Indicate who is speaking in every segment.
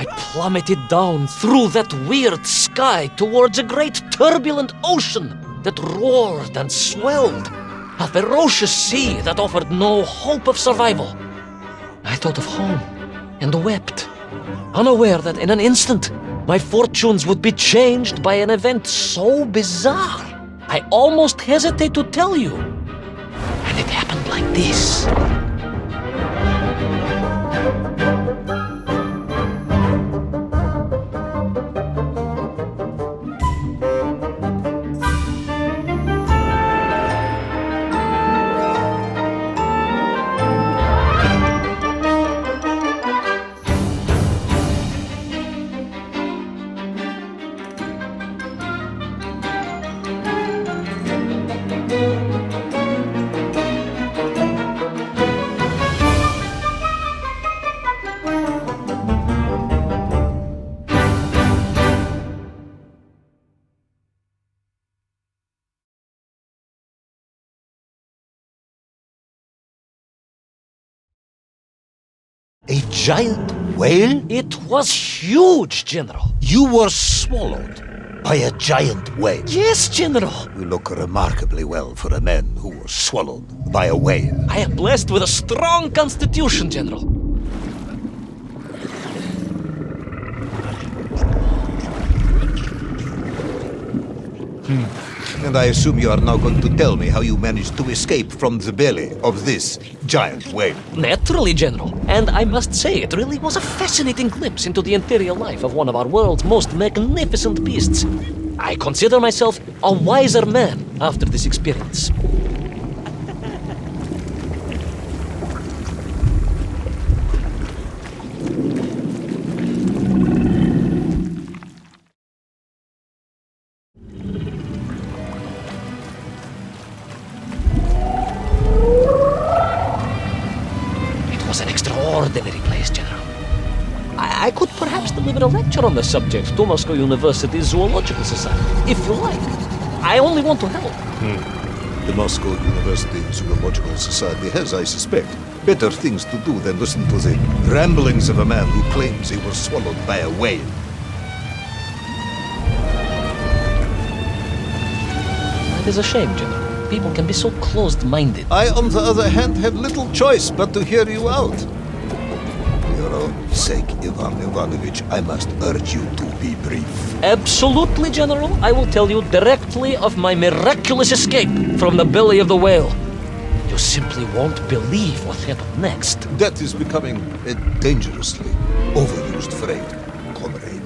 Speaker 1: I plummeted down through that weird sky towards a great turbulent ocean that roared and swelled. A ferocious sea that offered no hope of survival. I thought of home and wept, unaware that in an instant my fortunes would be changed by an event so bizarre I almost hesitate to tell you. And it happened like this.
Speaker 2: A giant whale?
Speaker 1: It was huge, General.
Speaker 2: You were swallowed by a giant whale.
Speaker 1: Yes, General.
Speaker 2: You look remarkably well for a man who was swallowed by a whale.
Speaker 1: I am blessed with a strong constitution, General.
Speaker 2: And I assume you are now going to tell me how you managed to escape from the belly of this giant whale.
Speaker 1: Naturally, General. And I must say, it really was a fascinating glimpse into the interior life of one of our world's most magnificent beasts. I consider myself a wiser man after this experience. Extraordinary place, General. I could perhaps deliver a lecture on the subject to Moscow University's Zoological Society, if you like. I only want to help.
Speaker 2: The Moscow University Zoological Society has, I suspect, better things to do than listen to the ramblings of a man who claims he was swallowed by a whale.
Speaker 1: It is a shame, General. People can be so closed-minded.
Speaker 2: I, on the other hand, have little choice but to hear you out. For your own sake, Ivanovich, I must urge you to be brief.
Speaker 1: Absolutely, General. I will tell you directly of my miraculous escape from the belly of the whale. You simply won't believe what happened next.
Speaker 2: That is becoming a dangerously overused phrase, Comrade.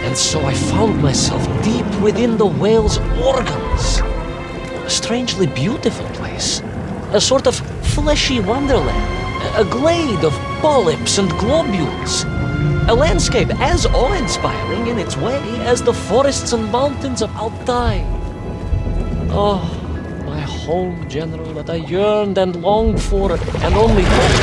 Speaker 1: And so I found myself deep within the whale's organs. A strangely beautiful place. A sort of fleshy wonderland. A glade of polyps and globules. A landscape as awe-inspiring in its way as the forests and mountains of Altai. Oh, my home, General, that I yearned and longed for, and only hoped,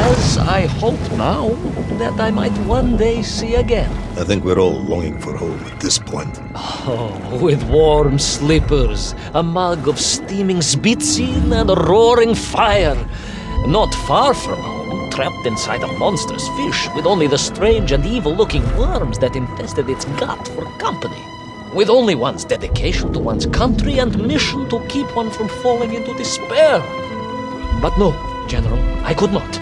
Speaker 1: as I hope now, that I might one day see again.
Speaker 2: I think we're all longing for home at this point.
Speaker 1: Oh, with warm slippers, a mug of steaming Spitsin, and a roaring fire. Not far from home, trapped inside a monstrous fish, with only the strange and evil-looking worms that infested its gut for company. With only one's dedication to one's country and mission to keep one from falling into despair. But no, General, I could not.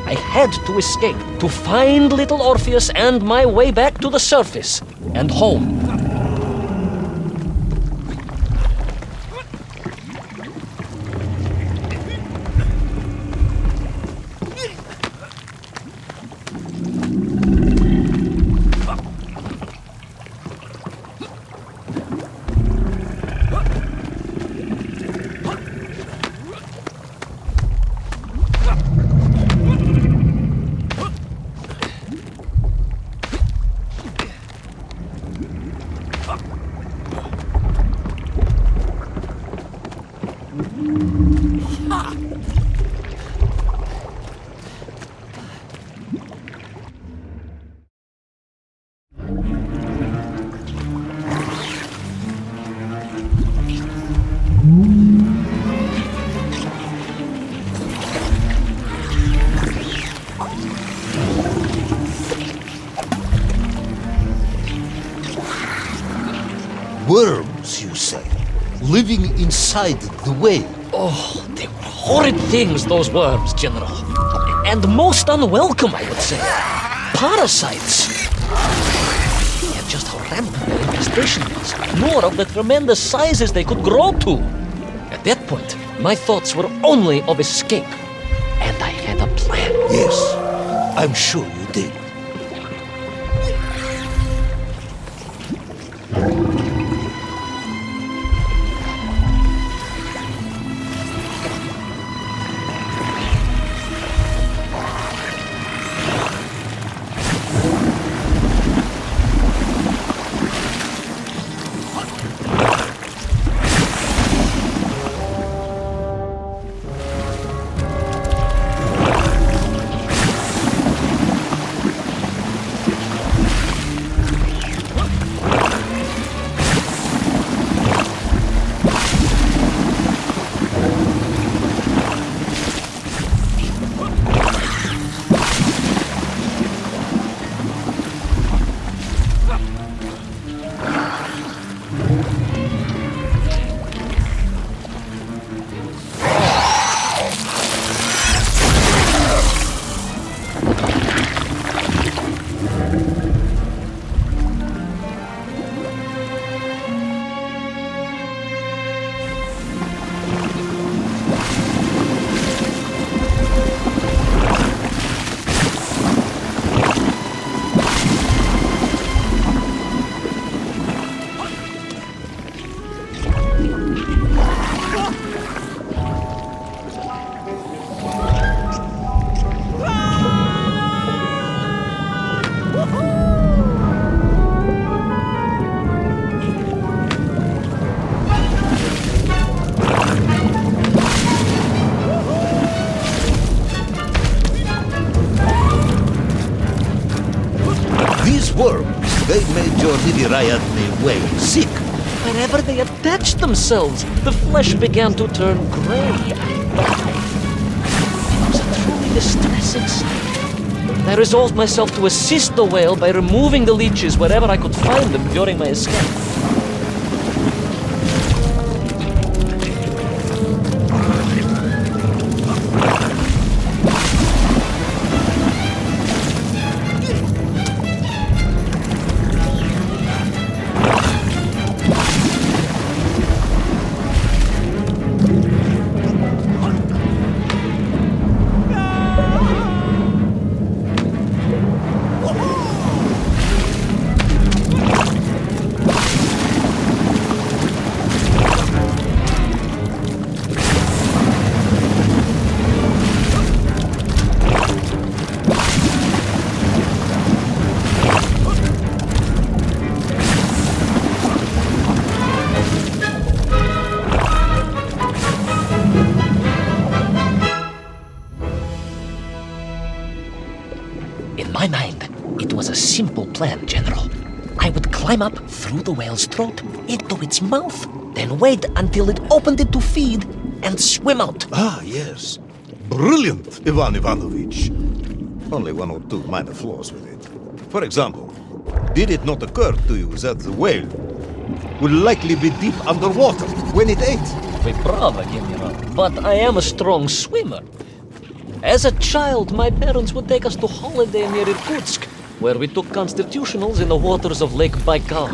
Speaker 1: I had to escape, to find Little Orpheus and my way back to the surface and home.
Speaker 2: Worms, you say? Living inside the whale?
Speaker 1: Oh, they were horrid things, those worms, General. And most unwelcome, I would say. Parasites. Yet just how rampant their infestation was, nor of the tremendous sizes they could grow to. At that point, my thoughts were only of escape. And I had a plan.
Speaker 2: Yes, I'm sure you did. They made your Hivirayatni whale sick.
Speaker 1: Wherever they attached themselves, the flesh began to turn gray and black. It was a truly distressing sight. I resolved myself to assist the whale by removing the leeches wherever I could find them during my escape. In my mind, it was a simple plan, General. I would climb up through the whale's throat into its mouth, then wait until it opened it to feed and swim out.
Speaker 2: Ah, yes. Brilliant, Ivan Ivanovich. Only one or two minor flaws with it. For example, did it not occur to you that the whale would likely be deep underwater when it ate?
Speaker 1: Вы правы, General, but I am a strong swimmer. As a child, my parents would take us to holiday near Irkutsk, where we took constitutionals in the waters of Lake Baikal.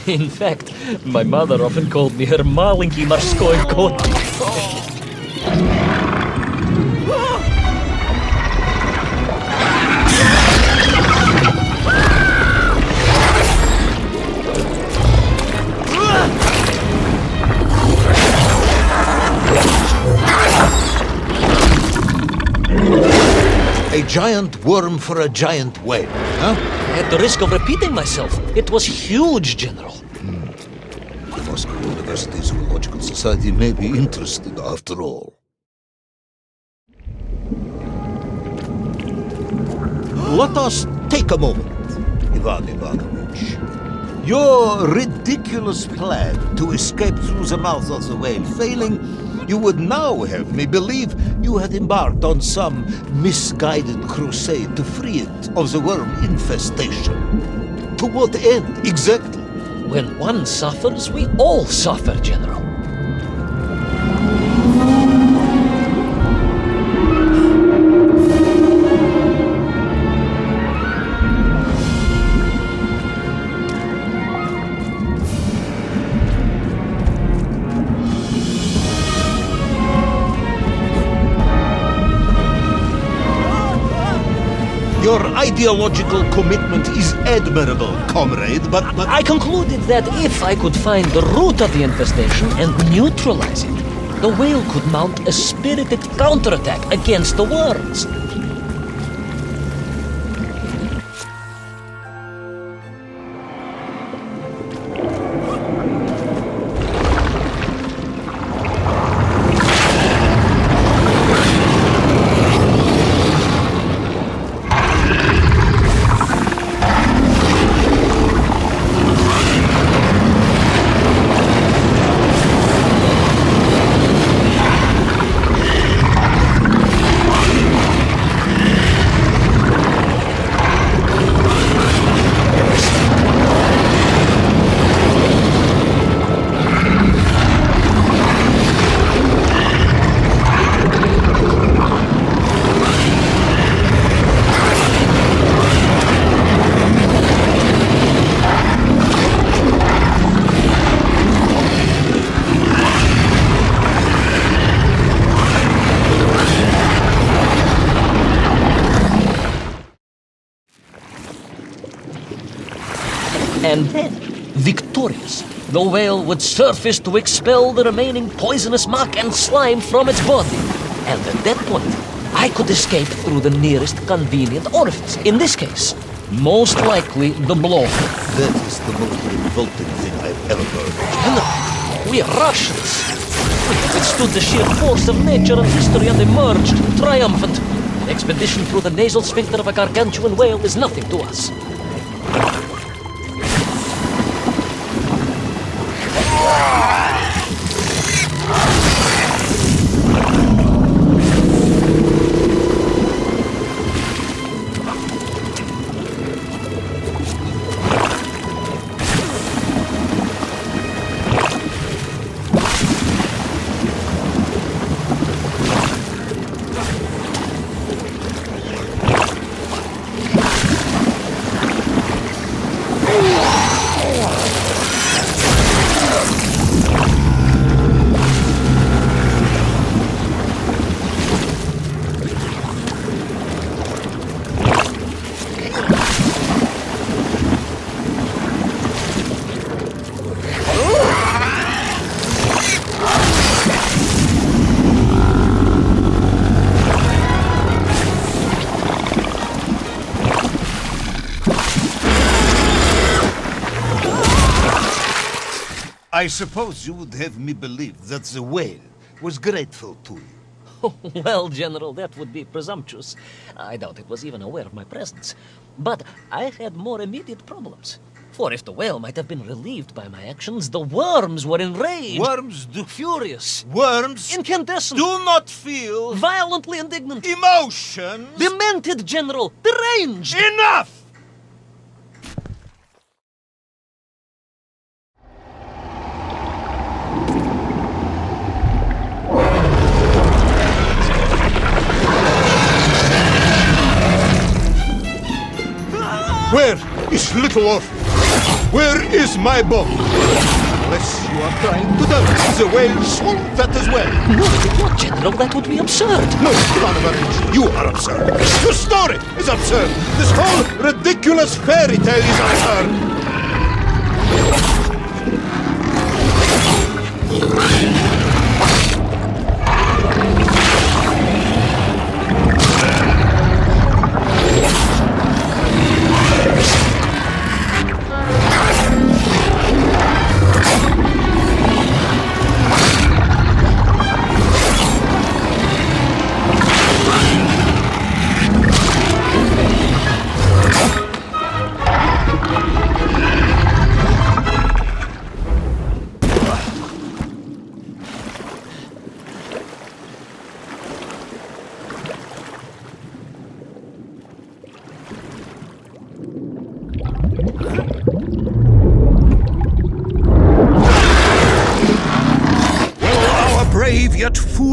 Speaker 1: In fact, my mother often called me her маленький морской котик.
Speaker 2: A giant worm for a giant whale, huh?
Speaker 1: At the risk of repeating myself, it was huge, General.
Speaker 2: The Moscow University Zoological Society may be interested after all. Let us take a moment, Ivan Ivanovich. Your ridiculous plan to escape through the mouth of the whale failing, you would now have me believe you had embarked on some misguided crusade to free it of the worm infestation. To what end, exactly?
Speaker 1: When one suffers, we all suffer, General.
Speaker 2: Your ideological commitment is admirable, comrade, but...
Speaker 1: I concluded that if I could find the root of the infestation and neutralize it, the whale could mount a spirited counterattack against the worms. And then, victorious, the whale would surface to expel the remaining poisonous muck and slime from its body. And at that point, I could escape through the nearest convenient orifice. In this case, most likely the blowhole.
Speaker 2: That is the most revolting thing I've ever heard.
Speaker 1: General, we are Russians. We have withstood the sheer force of nature and history and emerged triumphant. An expedition through the nasal sphincter of a gargantuan whale is nothing to us.
Speaker 2: I suppose you would have me believe that the whale was grateful to you.
Speaker 1: Well, General, that would be presumptuous. I doubt it was even aware of my presence. But I had more immediate problems. For if the whale might have been relieved by my actions, the worms were enraged.
Speaker 2: Worms do...
Speaker 1: Furious.
Speaker 2: Worms
Speaker 1: Incandescent.
Speaker 2: do not feel...
Speaker 1: Violently indignant.
Speaker 2: emotions.
Speaker 1: Demented, General. Deranged.
Speaker 2: Enough! Where is Little Orpheus? Where is my bomb? Unless you are trying to tell me the whale swallowed that as well.
Speaker 1: No, General, that would be absurd.
Speaker 2: No, Ivanovich, you are absurd. Your story is absurd. This whole ridiculous fairy tale is absurd.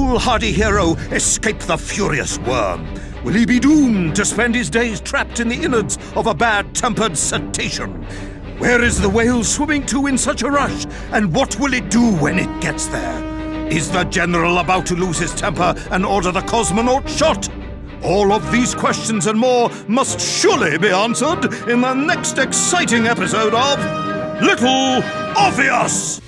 Speaker 2: foolhardy hero escape the furious worm? Will he be doomed to spend his days trapped in the innards of a bad-tempered cetacean? Where is the whale swimming to in such a rush, and what will it do when it gets there? Is the general about to lose his temper and order the cosmonaut shot? All of these questions and more must surely be answered in the next exciting episode of Little Orpheus!